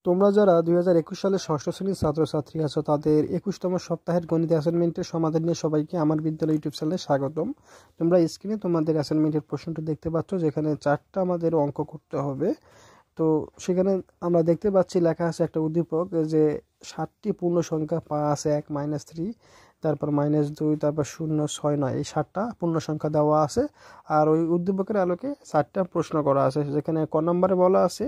তোমরা যারা 2021 সালে ষষ্ঠ শ্রেণীর ছাত্রছাত্রী আছো তাদের 21তম সপ্তাহের গণিত অ্যাসাইনমেন্টের সমাধান নিয়ে সবাইকে আমার বিদ্যালয় ইউটিউব চ্যানেলে স্বাগতম। তোমরা স্ক্রিনে তোমাদের অ্যাসাইনমেন্টের প্রশ্নটি দেখতে পাচ্ছ, যেখানে 4টা আমাদের অঙ্ক করতে হবে। তো সেখানে আমরা দেখতে পাচ্ছি লেখা আছে একটা উদ্দীপক যে 7টি পূর্ণ সংখ্যা 5, 1, -3, তারপর -2, তারপর 0, 6, 9 এই 7টা পূর্ণ সংখ্যা দেওয়া আছে। আর ওই উদ্দীপকের আলোকে 4টা প্রশ্ন করা আছে, যেখানে ক নম্বরে বলা আছে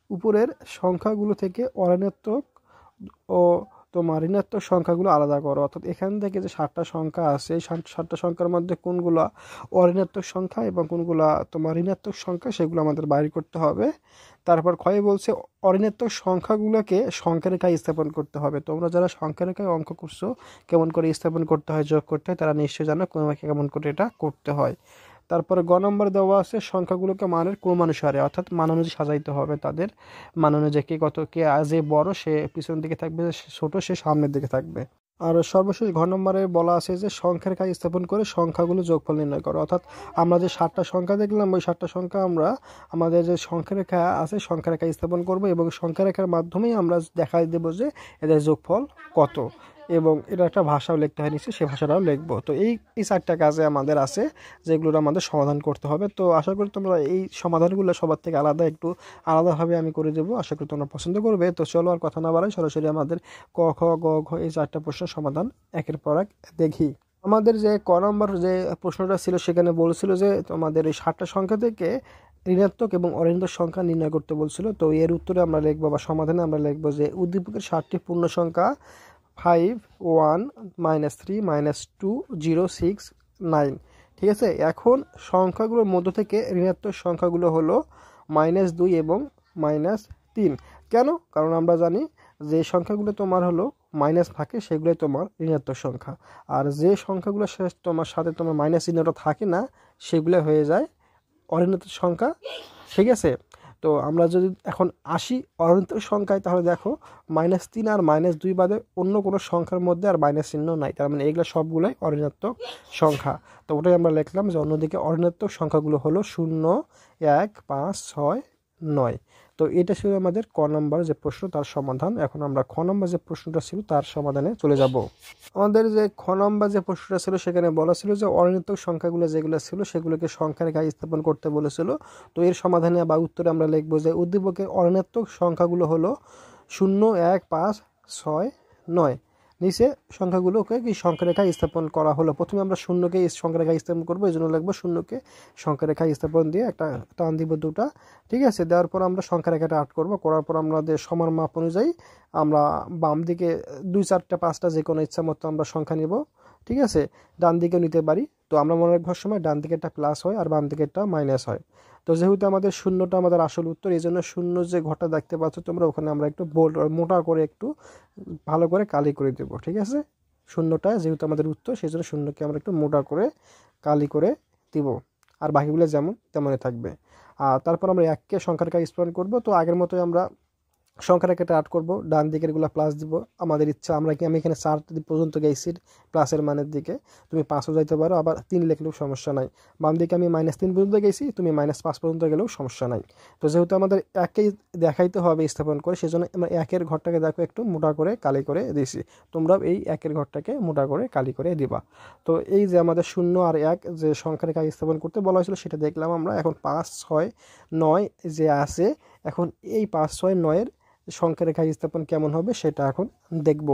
উপরের সংখ্যাগুলো থেকে অঋণাত্মক ও তোমার ঋণাত্মক সংখ্যাগুলো আলাদা করো। অর্থাৎ এখান থেকে যে 7টা সংখ্যা আছে এই 7টা সংখ্যার মধ্যে কোনগুলো অঋণাত্মক সংখ্যা এবং কোনগুলো তোমার ঋণাত্মক সংখ্যা সেগুলো আমাদের বাইর করতে হবে। তারপর ক্ষয় বলছে অঋণাত্মক সংখ্যাগুলোকে সংখ্যা রেখায় স্থাপন করতে হবে। তোমরা যারা সংখ্যা রেখায় অঙ্ক করছো কেমন করে স্থাপন করতে হয়, যোগ করতে হয়, তারা নিশ্চয়ই জানো কেমন করে এটা করতে হয়। তারপরে গ নম্বর দেওয়া আছে সংখ্যাগুলোকে মানের ক্রমানুসারে, অর্থাৎ মান অনুযায়ী সাজাইতে হবে। তাদের মান অনুযায়ী কে যে বড় সে পিছনের দিকে থাকবে, ছোট সে সামনের দিকে থাকবে। আর সর্বশেষ ঘ নম্বরে বলা আছে যে সংখ্যার রেখা স্থাপন করে সংখ্যাগুলো যোগফল নির্ণয় করো। অর্থাৎ আমরা যে 7টা সংখ্যা দেখলাম ওই 7টা সংখ্যা আমরা আমাদের যে সংখ্যা রেখা আছে সংখ্যা রেখা স্থাপন করব এবং সংখ্যা রেখার মাধ্যমেই আমরা দেখাই দেবো যে এদের যোগফল কত, এবং এটা একটা ভাষাও লিখতে হয় নিশ্চয়ই, সে ভাষাটাও লিখবো। তো এই 4টা কাজে আমাদের আছে যেগুলোর আমাদের সমাধান করতে হবে। তো আশা করি তোমরা এই সমাধানগুলো সবার থেকে একটু আলাদাভাবে আমি করে দেবো, আশা করি তোমরা পছন্দ করবে। তো চলো আর কথা না বাড়াই, সরাসরি আমাদের ক, খ, গ, ঘ এই 4টা প্রশ্নের সমাধান একের পর এক দেখি। আমাদের যে ক নম্বর যে প্রশ্নটা ছিল সেখানে বলছিল যে তোমাদের এই 7টা সংখ্যা থেকে ঋণাত্মক এবং অঋণাত্মক সংখ্যা নির্ণয় করতে বলছিল। তো এর উত্তরে আমরা লিখবো বা সমাধানে আমরা লিখবো যে উদ্দীপকের 7টি পূর্ণ সংখ্যা 5, 1, -3, -2, 0, 6, 9। ঠিক আছে, এখন সংখ্যাগুলোর মধ্য থেকে ঋণাত্মক সংখ্যাগুলো হলো -2 এবং -3। কেন? কারণ আমরা জানি যে সংখ্যাগুলো তোমার হলো মাইনাস থাকে সেগুলোই তোমার ঋণাত্মক সংখ্যা, আর যে সংখ্যাগুলো তোমার সাথে তোমার মাইনাস চিহ্নটা থাকে না সেগুলো হয়ে যায় অঋণাত্মক সংখ্যা। ঠিক আছে, তো আমরা যদি এখন আসি অঋণাত্মক সংখ্যায়, তাহলে দেখো -3 আর -2 বাদে অন্য কোনো সংখ্যার মধ্যে আর মাইনাস চিহ্ন নাই, তার মানে এগুলো সবগুলোই অঋণাত্মক সংখ্যা। তো ওটাই আমরা লিখলাম যে অন্যদিকে অঋণাত্মক সংখ্যাগুলো হলো 0, 1, 5, 6, 9। তো এটা ছিল আমাদের ক নম্বর যে প্রশ্ন, তার সমাধান। এখন আমরা খ নম্বর যে প্রশ্নটা ছিল তার সমাধানে চলে যাব। আমাদের যে খ নম্বর যে প্রশ্নটা ছিল সেখানে বলা ছিল যে অঋণাত্মক সংখ্যাগুলো যেগুলো ছিল সেগুলোকে সংখ্যার রেখায় স্থাপন করতে বলেছিল। তো এর সমাধানে বা উত্তরে আমরা লিখবো যে উদ্দীপকের অঋণাত্মক সংখ্যাগুলো হলো 0, 1, 5, 6, 9। নিচে সংখ্যাগুলোকে কি সংখ্যা রেখায় স্থাপন করা হলো। প্রথমে আমরা শূন্যকে সংখ্যা রেখায় স্থাপন করবো, এই জন্য লিখবো শূন্যকে সংখ্যা রেখায় স্থাপন দিয়ে একটা টান দিব 2টা। ঠিক আছে, দেওয়ার পর আমরা সংখ্যা রেখাটা আট করবো, করার পর আমাদের সমান মাপ অনুযায়ী আমরা বাম দিকে 2, 4, 5টা যে কোনো ইচ্ছা মতো আমরা সংখ্যা নিব। ঠিক আছে, ডান দিকেও নিতে পারি। তো আমরা মনে রাখবার সময় ডান দিকেরটা প্লাস হয় আর বাম দিকেরটা মাইনাস হয়। তো যেহেতু আমাদের শূন্যটা আমাদের আসল উত্তর, এই জন্য শূন্য যে ঘরটা দেখতে পাচ্ছ তোমরা, ওখানে আমরা একটু বোল্ড মোটা করে একটু ভালো করে কালি করে দেবো। ঠিক আছে, শূন্যটা যেহেতু আমাদের উত্তর সেই জন্য শূন্যকে আমরা একটু মোটা করে কালি করে দিব, আর বাকিগুলো যেমন তেমনই থাকবে। আর তারপর আমরা 1কে সংখ্যার রেখায় স্থাপন করবো। তো আগের মতোই আমরা সংখ্যা রেখাটা আট করবো, ডান দিকের গুলা প্লাস দিব আমাদের ইচ্ছা। আমি এখানে 4 পর্যন্ত গেছি প্লাসের মানের দিকে, তুমি 5ও যাইতে পারো, আবার 3 লিখলেও সমস্যা নাই। বাম দিকে আমি -3 পর্যন্ত গেছি, তুমি -5 পর্যন্ত গেলেও সমস্যা নাই। তো যেহেতু আমাদের 1কেই দেখাইতে হবে স্থাপন করে, সেজন্য আমরা 1-এর ঘরটাকে দেখো একটু মোটা করে কালি করে দিয়েছি। তোমরা এই 1-এর ঘরটাকে মোটা করে কালি করে দিবা। তো এই যে আমাদের 0 আর 1 যে সংখ্যা রেখা স্থাপন করতে বলা হয়েছিল সেটা দেখলাম আমরা। এখন 5, 6, 9 যে আছে, এখন এই 5, 6, 9-এর সংখ্যা রেখা স্থাপন কেমন হবে সেটা এখন দেখব।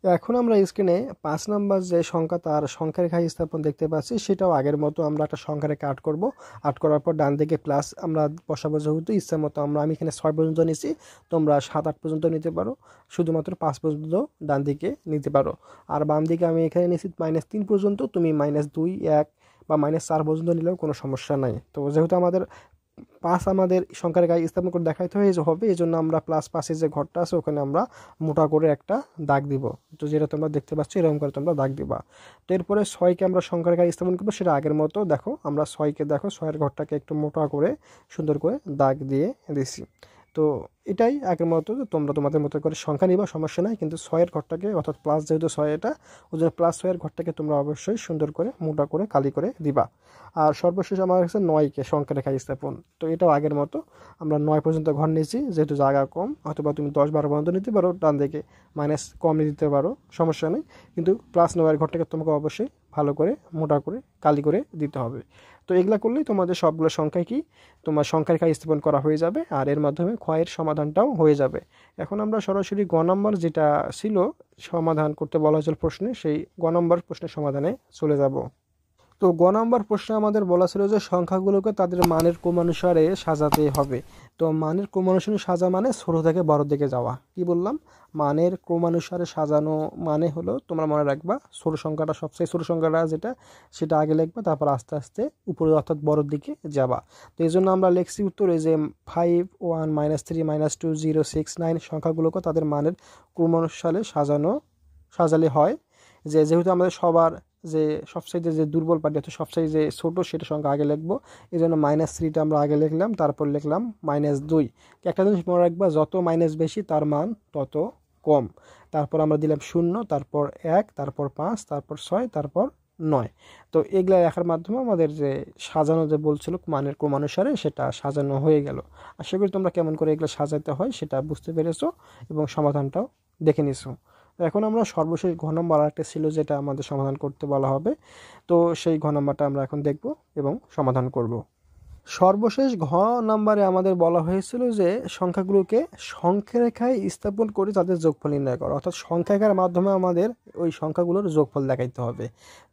এখন আমরা স্ক্রিনে 5 নম্বর যে সংখ্যা তার সংখ্যা রেখা স্থাপন দেখতে পাচ্ছি, সেটাও আগের মতো আমরা একটা সংখ্যা রেখা আট করব। আট করার পর ডান দিকে প্লাস আমরা বসাবো, যেহেতু ইচ্ছা মতো আমি এখানে 6 পর্যন্ত নিছি, তোমরা 7, 8 পর্যন্ত নিতে পারো, শুধুমাত্র 5 পর্যন্ত ডান দিকে নিতে পারো। আর বাম দিকে আমি এখানে নিছি -3 পর্যন্ত, তুমি -2, 1 বা -4 পর্যন্ত নিলেও কোনো সমস্যা নাই। তো যেহেতু আমাদের 5 আমাদের সংখ্যার গায়ে স্থাপন করে দেখাইতে হবে, এই জন্য আমরা +5-এর যে ঘরটা আছে ওখানে আমরা মোটা করে একটা দাগ দিব। তো যেটা তোমরা দেখতে পাচ্ছ এরকম করে তোমরা দাগ দিবা। তো এরপরে 6কে আমরা সংখ্যার গায়ে স্থাপন করবো, সেটা আগের মতো দেখো আমরা 6কে দেখো 6-এর ঘরটাকে একটু মোটা করে সুন্দর করে দাগ দিয়ে দিছি। তো এটাই আগের মতো যে তোমরা তোমাদের মতো করে সংখ্যা নিবা, সমস্যা নাই, কিন্তু 6-এর ঘরটাকে অর্থাৎ প্লাস যেহেতু 6 এটা, ওই জন্য +6-এর ঘরটাকে তোমরা অবশ্যই সুন্দর করে মোটা করে কালি করে দিবা। আর সর্বশেষ আমার কাছে 9কে সংখ্যা রেখা স্থাপন, তো এটাও আগের মতো আমরা 9 পর্যন্ত ঘর নিয়েছি, যেহেতু জায়গা কম, অথবা তুমি 10-12 পর্যন্ত নিতে পারো, ডান দিকে মাইনাস কম দিতে পারো, সমস্যা নেই, কিন্তু +9-এর ঘরটাকে তোমাকে অবশ্যই ভালো করে মোটা করে কালি করে দিতে হবে। তো এগুলা করলেই তোমাদের সবগুলো সংখ্যায় কি তোমার সংখ্যার রেখা স্থাপন করা হয়ে যাবে, আর এর মাধ্যমে ক্ষয়ের সমাধানটাও হয়ে যাবে। এখন আমরা সরাসরি গ নম্বর যেটা ছিল সমাধান করতে বলা হয়েছিল প্রশ্নে, সেই গ নম্বর প্রশ্নের সমাধানে চলে যাব। তো গ নম্বর প্রশ্নে আমাদের বলা ছিল যে সংখ্যাগুলোকে তাদের মানের ক্রমানুসারে সাজাতে হবে। তো মানের ক্রমানুসারে সাজা মানে ছোট থেকে বড় দিকে যাওয়া। কি বললাম? মানের ক্রমানুসারে সাজানো মানে হলো, তোমরা মনে রাখবা, ছোট সংখ্যাটা সবচেয়ে ছোট সংখ্যাটা যেটা সেটা আগে লিখবা, তারপর আস্তে আস্তে উপরে অর্থাৎ বড়র দিকে যাবা। তো এই জন্য আমরা লিখছি উত্তরে যে 5, 1, -3, -2, 0, 6, 9 সংখ্যাগুলোকে তাদের মানের ক্রমানুসারে সাজালে হয় যেহেতু আমাদের সবার যে সবচাইতে যে দুর্বল পার্টি অর্থাৎ সবচাইতে যে ছোট সেটা সংখ্যা আগে লিখবো, এই জন্য -3টা আমরা আগে লিখলাম, তারপর লিখলাম -2। একটা জিনিস মনে রাখবা, যত মাইনাস বেশি তার মান তত কম। তারপর আমরা দিলাম 0, তারপর 1, তারপর 5, তারপর 6, তারপর 9। তো এগুলা লেখার মাধ্যমে আমাদের যে সাজানো যে বলছিল মানের ক্রমানুসারে সেটা সাজানো হয়ে গেল। আশা করি তোমরা কেমন করে এগুলো সাজাতে হয় সেটা বুঝতে পেরেছো এবং সমাধানটাও দেখে নিছো। এখন আমরা সর্বশেষ ঘ নম্বর আরেকটা ছিল যেটা আমাদের সমাধান করতে বলা হবে, তো সেই ঘ নম্বরটা আমরা এখন দেখব এবং সমাধান করব। সর্বশেষ ঘ নম্বরে আমাদের বলা হয়েছিল যে সংখ্যাগুলোকে সংখ্যারেখায় স্থাপন করে তাদের যোগফল নির্ণয় করা, অর্থাৎ সংখ্যারেখার মাধ্যমে আমাদের ওই সংখ্যাগুলোর যোগফল দেখাইতে হবে।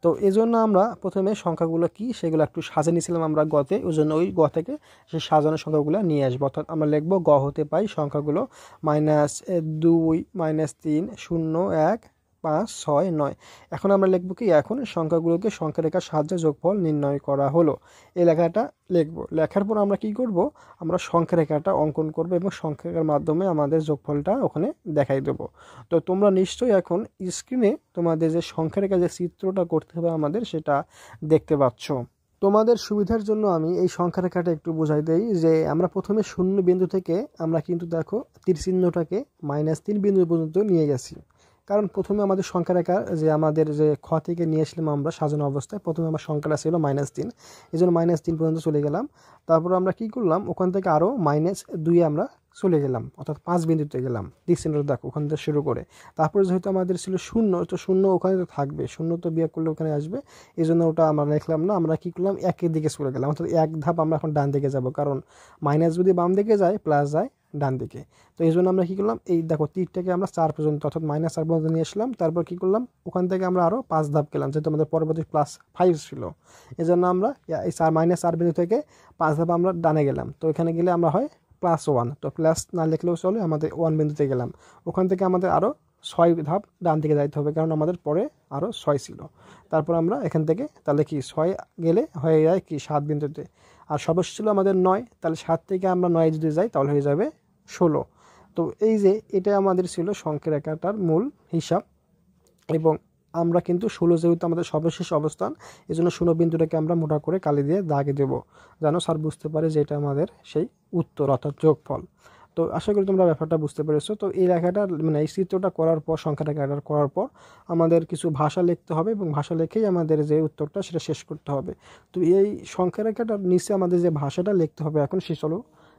তো এই জন্য আমরা প্রথমে সংখ্যাগুলো কি সেগুলো একটু সাজিয়ে নিয়েছিলাম আমরা গতে, ওই জন্য ওই গ থেকে সেই সাজানো সংখ্যাগুলো নিয়ে আসবো। অর্থাৎ আমরা লিখবো গ হতে পাই সংখ্যাগুলো -2, -3, 0, 1, 5, 6, 9। এখন আমরা লিখবো কি, এখন সংখ্যাগুলোকে সংখ্যারেখার সাহায্যে যোগফল নির্ণয় করা হলো, এই লেখাটা লিখবো। লেখার পর আমরা কি করব, আমরা সংখ্যারেখাটা অঙ্কন করব এবং সংখ্যারেখার মাধ্যমে আমাদের যোগফলটা ওখানে দেখাই দেবো। তো তোমরা নিশ্চয়ই এখন স্ক্রিনে তোমাদের যে সংখ্যারেখা যে চিত্রটা করতে হবে আমাদের সেটা দেখতে পাচ্ছ। তোমাদের সুবিধার জন্য আমি এই সংখ্যারেখাটা একটু বোঝাই দেই যে আমরা প্রথমে 0 বিন্দু থেকে আমরা কিন্তু দেখো তীর চিহ্নটাকে -3 বিন্দু পর্যন্ত নিয়ে গেছি, কারণ প্রথমে আমাদের সংখ্যারেখা যে আমাদের যে খ থেকে নিয়ে আসলাম আমরা সাজানো অবস্থায়, প্রথমে আমার সংখ্যাটা ছিল -3, এই জন্য -3 পর্যন্ত চলে গেলাম। তারপর আমরা কি করলাম, ওখান থেকে আরও -2 আমরা চলে গেলাম, অর্থাৎ 5 বিন্দুতে গেলাম, ডিসেন্ডার দেখো ওখান থেকে শুরু করে। তারপরে যেহেতু আমাদের ছিল 0, তো 0 ওখানে তো থাকবে, 0 তো বিয়োগ করলে ওখানে আসবে, এই জন্য ওটা আমরা লিখলাম না, আমরা কি করলাম, একের দিকে চলে গেলাম, অর্থাৎ এক ধাপ আমরা এখন ডান দিকে যাব, কারণ মাইনাস যদি বাম দিকে যায় প্লাস যায় ডান দিকে। তো এই জন্য আমরা কী করলাম, এই দেখো তীরটাকে আমরা 4 পর্যন্ত অর্থাৎ -4 পর্যন্ত নিয়ে আসলাম। তারপর কী করলাম, ওখান থেকে আমরা আরও 5 ধাপ গেলাম, যেহেতু আমাদের পরবর্তী +5 ছিল, এই জন্য আমরা এই -4 বিন্দু থেকে 5 ধাপ আমরা ডানে গেলাম। তো এখানে গেলে আমরা হয় +1, তো প্লাস না লিখলেও চলে, আমাদের 1 বিন্দুতে গেলাম, ওখান থেকে আমাদের আরও 6 ধাপ ডান দিকে যাইতে হবে, কারণ আমাদের পরে আরও 6 ছিল। তারপর আমরা এখান থেকে তাহলে কি 6 গেলে হয়ে যায় কি 7 বিন্দুতে, আর সর্বশেষ ছিল আমাদের 9, তাহলে 7 থেকে আমরা 9 যদি যাই তাহলে হয়ে যাবে 16। তো এই যে এটা আমাদের ছিল সংখ্যারেখাটার মূল হিসাব, এবং আমরা কিন্তু 16 যেহেতু আমাদের সর্বশেষ অবস্থান, এই জন্য 16 বিন্দুটাকে আমরা মোটা করে কালি দিয়ে দাগে দেবো, যেন স্যার বুঝতে পারে যে এটা আমাদের সেই উত্তর অর্থাৎ যোগফল। তো আশা করি তোমরা ব্যাপারটা বুঝতে পেরেছো। তো এই লেখাটা মানে এই চিত্রটা করার পর, সংখ্যারেখাটা করার পর আমাদের কিছু ভাষা লিখতে হবে এবং ভাষা লিখেই আমাদের যে উত্তরটা সেটা শেষ করতে হবে। তো এই সংখ্যারেখাটার নিচে আমাদের যে ভাষাটা লিখতে হবে এখন,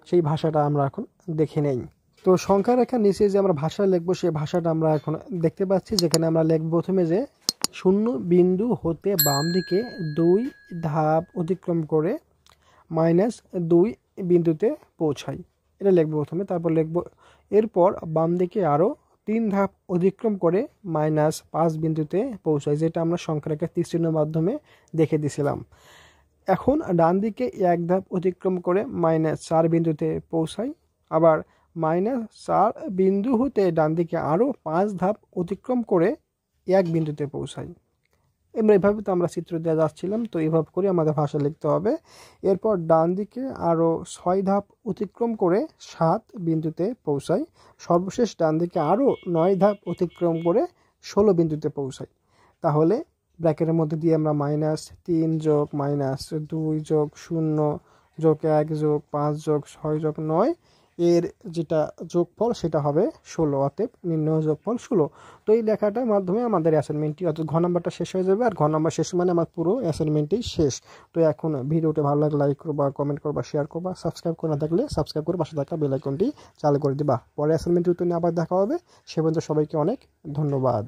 সেই ভাষাটা আমরা এখন দেখে নেই। তো সংখ্যারেখার নিচে যে আমরা ভাষা লিখবো সেই ভাষাটা আমরা এখন দেখতে পাচ্ছি, যেখানে আমরা লিখব প্রথমে যে 0 বিন্দু হতে বাম দিকে 2 ধাপ অতিক্রম করে -2 বিন্দুতে পৌঁছাই, এটা লিখবো প্রথমে। তারপর লিখবো এরপর বাম দিকে আরও 3 ধাপ অতিক্রম করে -5 বিন্দুতে পৌঁছাই, যেটা আমরা সংখ্যারেখার তীর চিহ্নের মাধ্যমে দেখে দিয়েছিলাম। এখন ডান দিকে 1 ধাপ অতিক্রম করে -4 বিন্দুতে পৌঁছাই, আবার -4 বিন্দু হতে ডান দিকে আরও 5 ধাপ অতিক্রম করে 1 বিন্দুতে পৌঁছাই। এভাবে তো আমরা চিত্র দেওয়া যাচ্ছিলাম, তো এইভাবে করে আমাদের ভাষা লিখতে হবে। এরপর ডান দিকে আরও 6 ধাপ অতিক্রম করে 7 বিন্দুতে পৌঁছাই, সর্বশেষ ডান দিকে আরও 9 ধাপ অতিক্রম করে 16 বিন্দুতে পৌঁছাই। তাহলে ব্র্যাকেটের মধ্যে দিয়ে আমরা -3 যোগ -2 যোগ 0 যোগ 1 যোগ 5 যোগ 6 যোগ 9, এর যেটা যোগফল সেটা হবে 16, অতএব নির্ণয় যোগফল 16। তো এই লেখাটার মাধ্যমে আমাদের অ্যাসাইনমেন্টটি অর্থাৎ ঘ নাম্বারটা শেষ হয়ে যাবে, আর ঘ নাম্বার শেষ মানে আমার পুরো অ্যাসাইনমেন্টই শেষ। তো এখন ভিডিওটি ভালো লাগলে লাইক করবা, কমেন্ট করবা, শেয়ার করবা, সাবস্ক্রাইব করে না থাকলে সাবস্ক্রাইব করে পাশে থাকা বেল আইকনটি চালু করে দিবা। পরে অ্যাসাইনমেন্টের উত্তর নিয়ে আবার দেখা হবে। সে পর্যন্ত সবাইকে অনেক ধন্যবাদ।